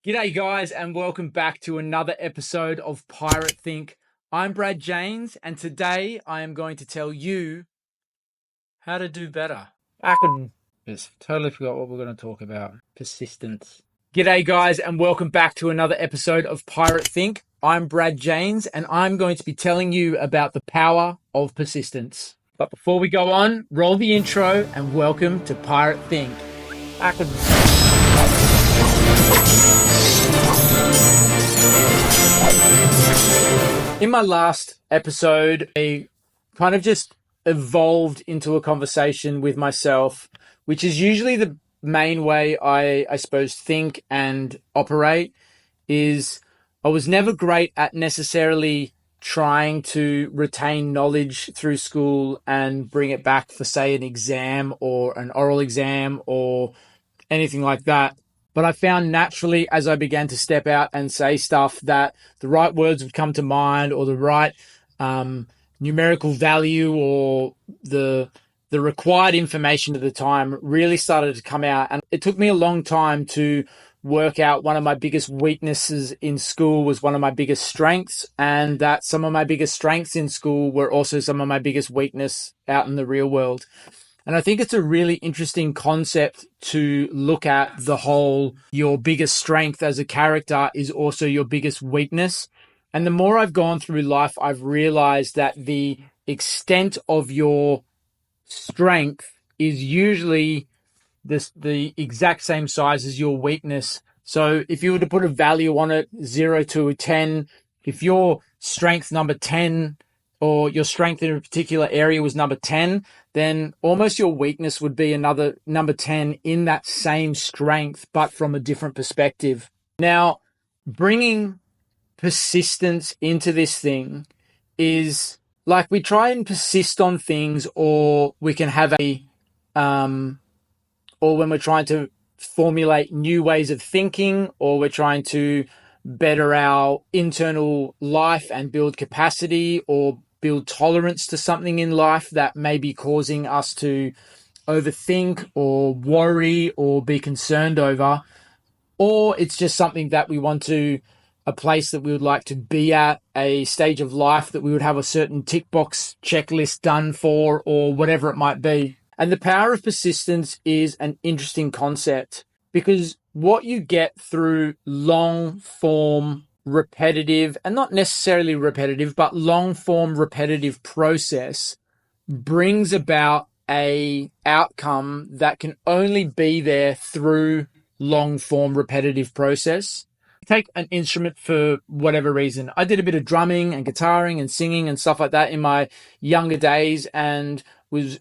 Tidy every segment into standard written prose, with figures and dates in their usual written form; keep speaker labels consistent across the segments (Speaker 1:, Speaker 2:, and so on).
Speaker 1: G'day, guys, and welcome back to another episode of Pirate Think. I'm Brad James, and today I am going to tell you how to do better. I could just totally forgot what we're going to talk about. Persistence. G'day, guys, and welcome back to another episode of Pirate Think. I'm Brad James, and I'm going to be telling you about the power of persistence. But before we go on, roll the intro and welcome to Pirate Think. In my last episode, I kind of just evolved into a conversation with myself, which is usually the main way I suppose, think and operate. Is I was never great at necessarily trying to retain knowledge through school and bring it back for, say, an exam or an oral exam or anything like that. But I found naturally as I began to step out and say stuff that the right words would come to mind, or the right numerical value, or the required information at the time really started to come out. And it took me a long time to work out one of my biggest weaknesses in school was one of my biggest strengths, and that some of my biggest strengths in school were also some of my biggest weakness out in the real world. And I think it's a really interesting concept to look at the whole, your biggest strength as a character is also your biggest weakness. And the more I've gone through life, I've realized that the extent of your strength is usually the exact same size as your weakness. So if you were to put a value on it, 0 to 10, if your strength number 10, or your strength in a particular area was number 10, then almost your weakness would be another number 10 in that same strength, but from a different perspective. Now, bringing persistence into this thing is like we try and persist on things, or we can have or when we're trying to formulate new ways of thinking, or we're trying to better our internal life and build capacity or build tolerance to something in life that may be causing us to overthink or worry or be concerned over, or it's just something that we want to, a place that we would like to be at, a stage of life that we would have a certain tick box checklist done for, or whatever it might be. And the power of persistence is an interesting concept, because what you get through long form, repetitive, and not necessarily repetitive, but long form repetitive process brings about a outcome that can only be there through long form repetitive process. Take an instrument for whatever reason. I did a bit of drumming and guitaring and singing and stuff like that in my younger days, and was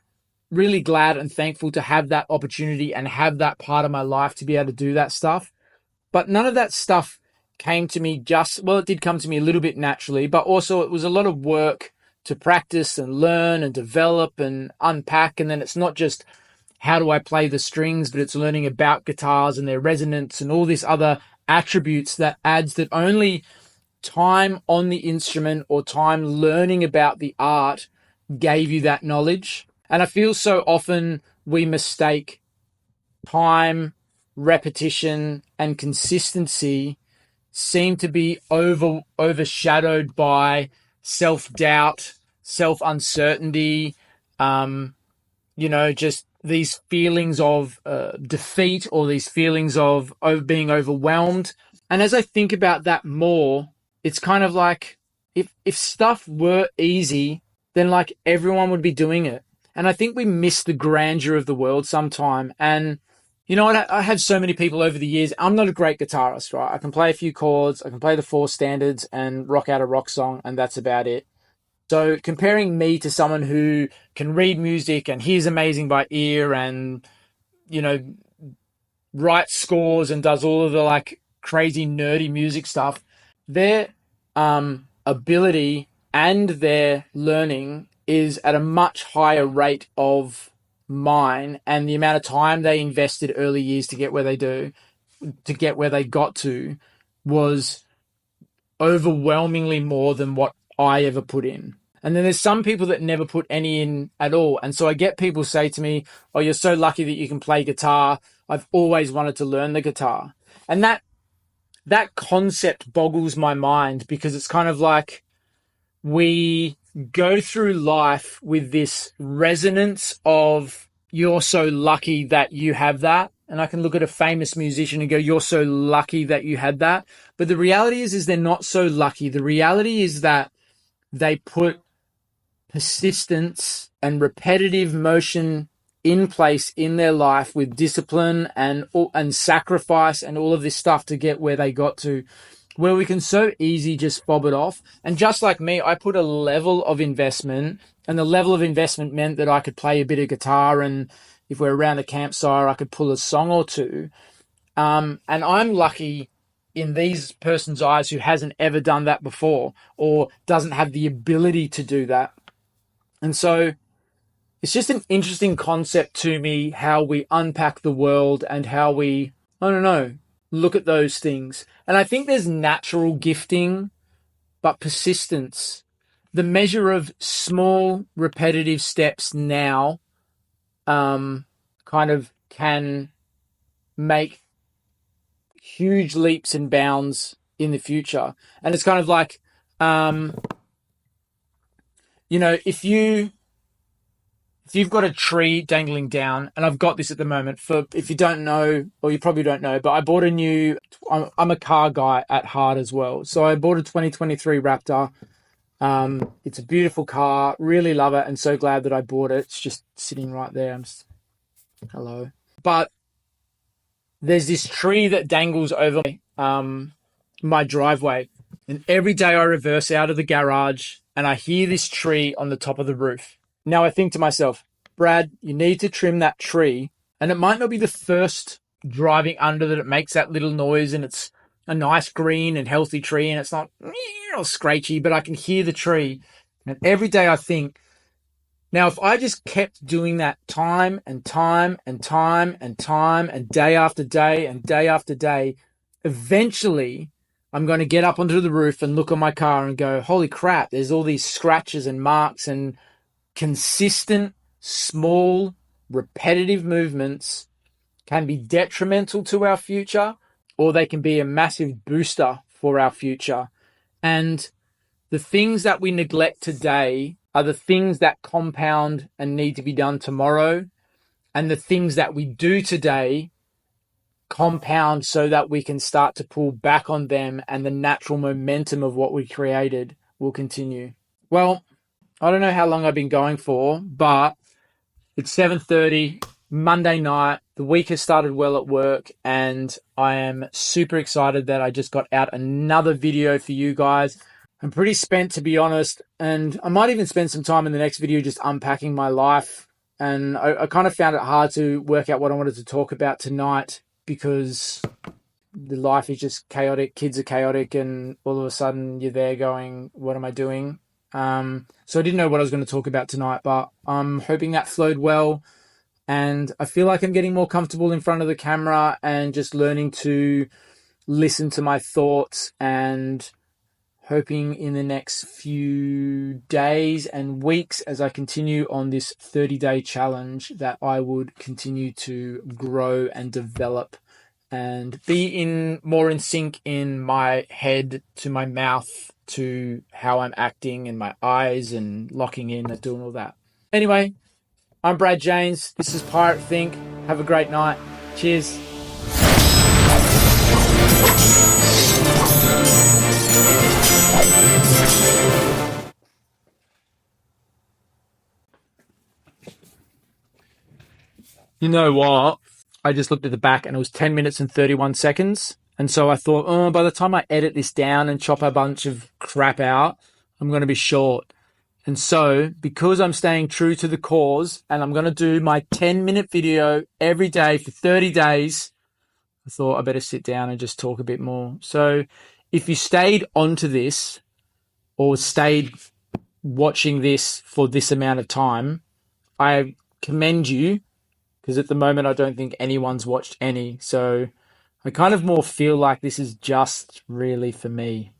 Speaker 1: really glad and thankful to have that opportunity and have that part of my life to be able to do that stuff. But none of that stuff came to me it did come to me a little bit naturally, but also it was a lot of work to practice and learn and develop and unpack. And then it's not just how do I play the strings, but it's learning about guitars and their resonance and all these other attributes that adds that only time on the instrument or time learning about the art gave you that knowledge. And I feel so often we mistake time, repetition, and consistency seem to be overshadowed by self-doubt, self-uncertainty, just these feelings of defeat, or these feelings of being overwhelmed. And as I think about that more, it's kind of like if stuff were easy, then like everyone would be doing it. And I think we miss the grandeur of the world sometime. And you know what? I have so many people over the years. I'm not a great guitarist, right? I can play a few chords. I can play the 4 standards and rock out a rock song, and that's about it. So comparing me to someone who can read music and hears amazing by ear and, writes scores and does all of the like crazy nerdy music stuff, their ability and their learning is at a much higher rate of mine, and the amount of time they invested early years to get where they got to was overwhelmingly more than what I ever put in. And then there's some people that never put any in at all. And so I get people say to me, oh, you're so lucky that you can play guitar. I've always wanted to learn the guitar. And that concept boggles my mind, because it's kind of like we go through life with this resonance of, you're so lucky that you have that. And I can look at a famous musician and go, you're so lucky that you had that. But the reality is they're not so lucky. The reality is that they put persistence and repetitive motion in place in their life with discipline and sacrifice and all of this stuff to get where they got to, where we can so easy just fob it off. And just like me, I put a level of investment, and the level of investment meant that I could play a bit of guitar, and if we're around a campsite, I could pull a song or two. And I'm lucky in these person's eyes who hasn't ever done that before or doesn't have the ability to do that. And so it's just an interesting concept to me, how we unpack the world and how we, I don't know, look at those things. And I think there's natural gifting, but persistence, the measure of small repetitive steps now, kind of can make huge leaps and bounds in the future. And it's kind of like, if you've got a tree dangling down, and I've got this at the moment, for if you don't know, or you probably don't know, but I bought I'm a car guy at heart as well. So I bought a 2023 Raptor. It's a beautiful car, really love it, and so glad that I bought it. It's just sitting right there. Hello. But there's this tree that dangles over my driveway, and every day I reverse out of the garage and I hear this tree on the top of the roof. Now I think to myself, Brad, you need to trim that tree. And it might not be the first driving under that it makes that little noise, and it's a nice green and healthy tree, and it's not scratchy, but I can hear the tree. And every day I think, now if I just kept doing that time and time and time and time and day after day and day after day, eventually I'm going to get up onto the roof and look at my car and go, holy crap, there's all these scratches and marks. And consistent, small, repetitive movements can be detrimental to our future, or they can be a massive booster for our future. And the things that we neglect today are the things that compound and need to be done tomorrow. And the things that we do today compound so that we can start to pull back on them, and the natural momentum of what we created will continue. Well, I don't know how long I've been going for, but it's 7:30 Monday night. The week has started well at work, and I am super excited that I just got out another video for you guys. I'm pretty spent, to be honest, and I might even spend some time in the next video just unpacking my life. And I kind of found it hard to work out what I wanted to talk about tonight, because the life is just chaotic. Kids are chaotic, and all of a sudden you're there going, what am I doing? So I didn't know what I was going to talk about tonight, but I'm hoping that flowed well. And I feel like I'm getting more comfortable in front of the camera and just learning to listen to my thoughts, and hoping in the next few days and weeks, as I continue on this 30-day challenge, that I would continue to grow and develop and be more in sync in my head to my mouth to how I'm acting, and my eyes, and locking in and doing all that. Anyway, I'm Brad James. This is Pirate Think. Have a great night. Cheers. You know what? I just looked at the back and it was 10 minutes and 31 seconds. And so I thought, oh, by the time I edit this down and chop a bunch of crap out, I'm going to be short. And so, because I'm staying true to the cause, and I'm going to do my 10-minute video every day for 30 days, I thought I better sit down and just talk a bit more. So if you stayed onto this, or stayed watching this for this amount of time, I commend you, because at the moment I don't think anyone's watched any. So I kind of more feel like this is just really for me.